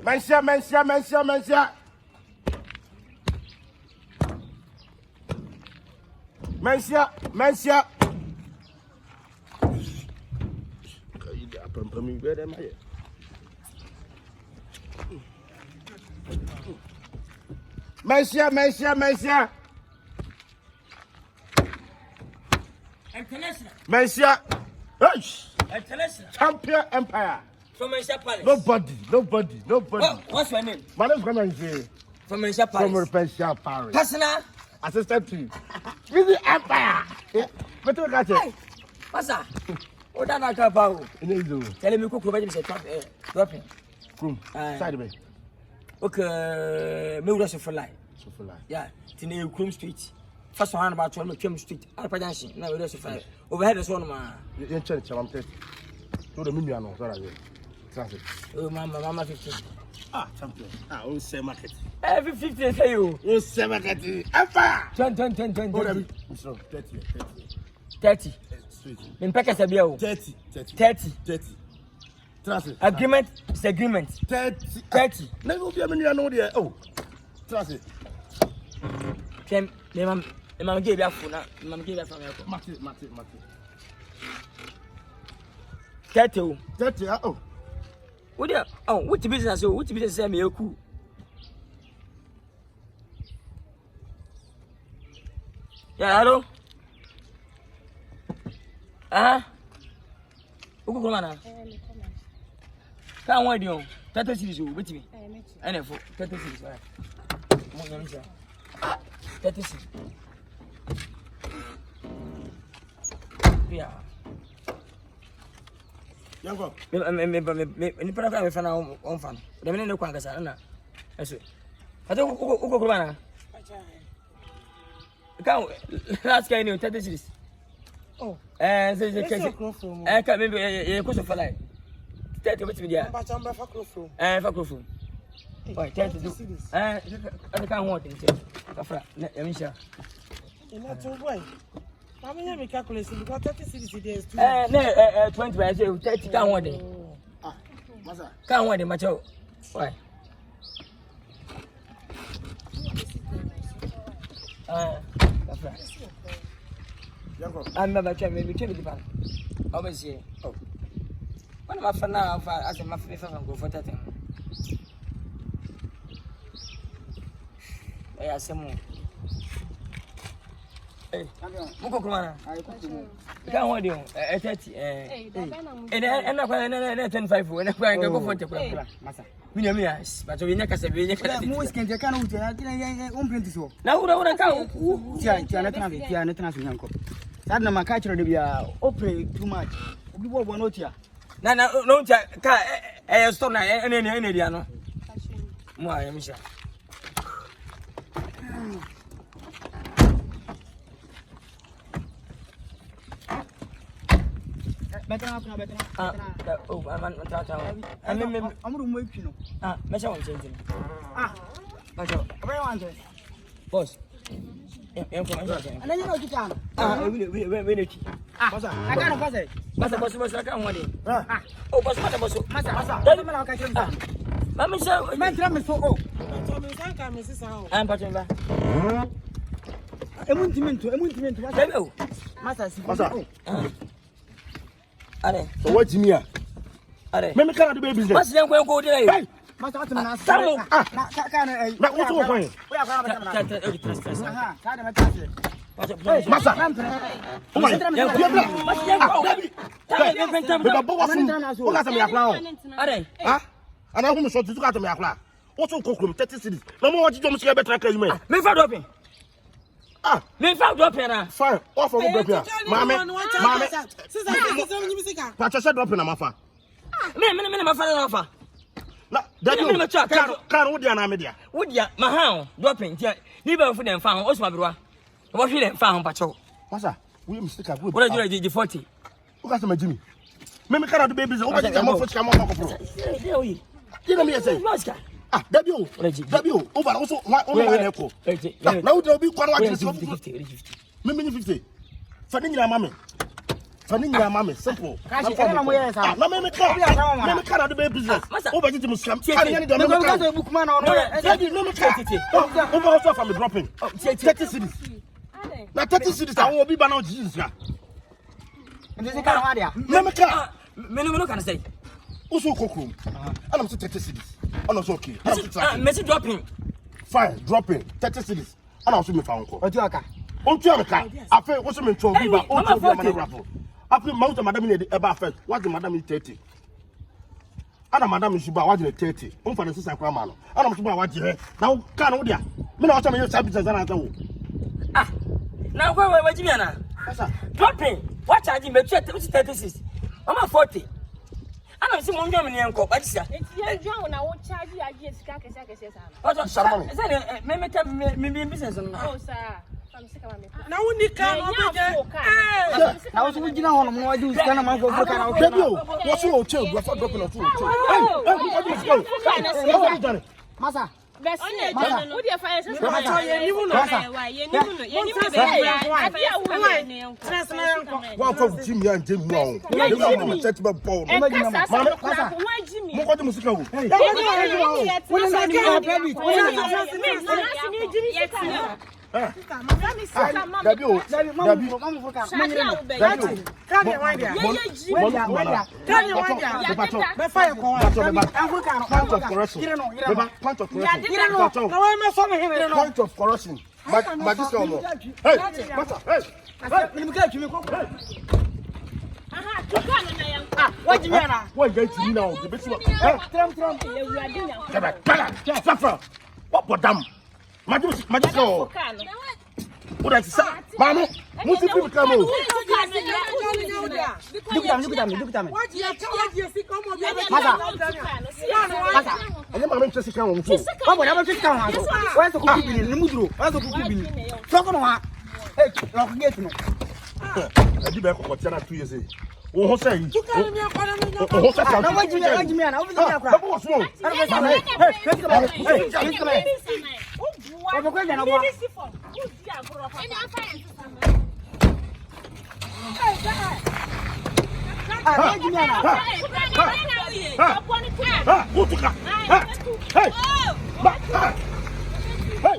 Mensia. Pampami better my. Mensia. International. Mensia. International. Champion Empire. From Malaysia Palace. Nobody. What's your name? My name is Kwame. From Malaysia Palace. From Malaysia Palace. Personal. Assistant to you. Weezy Empire. What you got? What's that? What that not about? Tell me cook over say dropping. Room. Side way. Okay, me rush for life. So for life. Yeah, Tine Crum Street. First one about 12 Kim Street. Alpa Junction. Now we rush for life. Overhead is one man. You church I'm testing. So the million no sorry. Transit. Oh mama 50. Champion. On say market. Every 50 say you. On say market. Empire. 10. So 30. Straight. In package abia 30. Transit. Agreement is agreement. 30. Never be a million no there. Oh. Transit. Kem mama give you phone na mama give you phone na. Mate. 30. Oh. What there? Oh, which business say me cool? Yeah, hello. Uko kuma na? Kan wadi on. 30 series o, wait me. Ene fo 30 series. Mo nyam sha. 30 series. Yeah. Yango. Me para ka me fa na on fan. De me ne kwa ngasa na. Eso. Ate uko kuma na? Kan last guy ni 30 series. Oh. Say can maybe question for like 30 with me there. But I'm back for from. For from. Why 30 do? I can't want it. Kaafia, let me share. Not too boy. How many calculation because 30 cities there is 20 I say 30 can't want it. Masa. Can't want it much. Why? Kaafia. I'm never trying to kill the pan. Always here. Oh, one of my friends now, as a muffin from go for that. I ask him. Hey, Moko Kumana. I can't hold you at 30. And I'm going to 25 when I'm going to go for the Massa. Millions, but we never say we never most can take out. Now, what I count? Yeah, that na makacho de bia open too much obi wo no tia na no tia ka stop na ene dia no mo aye misha better oh man ta amuru mo epi no me sha won change macho where want boss and then you know you can. We Masa, I can't pass it. Boss, I can't want it. Oh, boss. Masa. Don't me like I can. Mama say, man, tell me so. I'm patching back. Emuntimento. Hello. Masa. Are. So what's me here? Are. Me can't do business. Masa yang go there. Hey. Masa what na? Na what's your point? We are going Masa. And I want to got to me apply. Also, cook 30 cities. No more what you don't see a better case. Me for dropping. Me for dropping. Fine. Off of the Mamma. Patricia dropping a mafa. Me, my father offer. No, that can't would you media? Would ya, my hound dropping? Neither for them found also my brother. What you found, Pacho? Masa, we mistake. What are you 40? Who got some Jimmy? Maybe cannot do babies over the come off. You know me, I say, W, over also one echo. Now there'll be 50. Maybe 50. For the mammy. Fanny, mammy, simple. No, me can't do business. Over to Muslim. I don't know bookman or over from dropping 30 cities. Now 30 cities, I will be banana Jesus. And there's a car. Minimum can say. Also, Cocoon. I'm 30 cities. I'm not okay. Messi dropping. Fine, dropping 30 cities. And I'll see me found. What you are? On Tiaca. I feel what's in trouble. After Mount Madame about first, what the Madame is 30. And Madame is about watching 30. On for the sister Kwame. And I'm about watching her. Now, can't hold ya. Me not tell me your services and I go. Ah, now where you are? Dropping. What are you? 36. I'm 40. And I'm seeing one Germany and Copa. It's young. I won't charge you. I just can't maybe business. Oh, sir. Now we need car. I was looking on more do kind of my go. What's your hotel? You're dropping a food. Hey, Masa. Point of correction. What do you mean? What going to now? The best one. What damn? Magical. What I say? Mama, what's the people come? Look at me. What you see? Come on, and then my interest come on. Come on, I'm just coming. Where's the cookie bin? The Mudro. Where's the cookie bin? Talk on. Hey, don't get no. I did back what 2 years ago. Oh, say you. Oh, say I'm what you mean? Over the crap. What's wrong? Hey,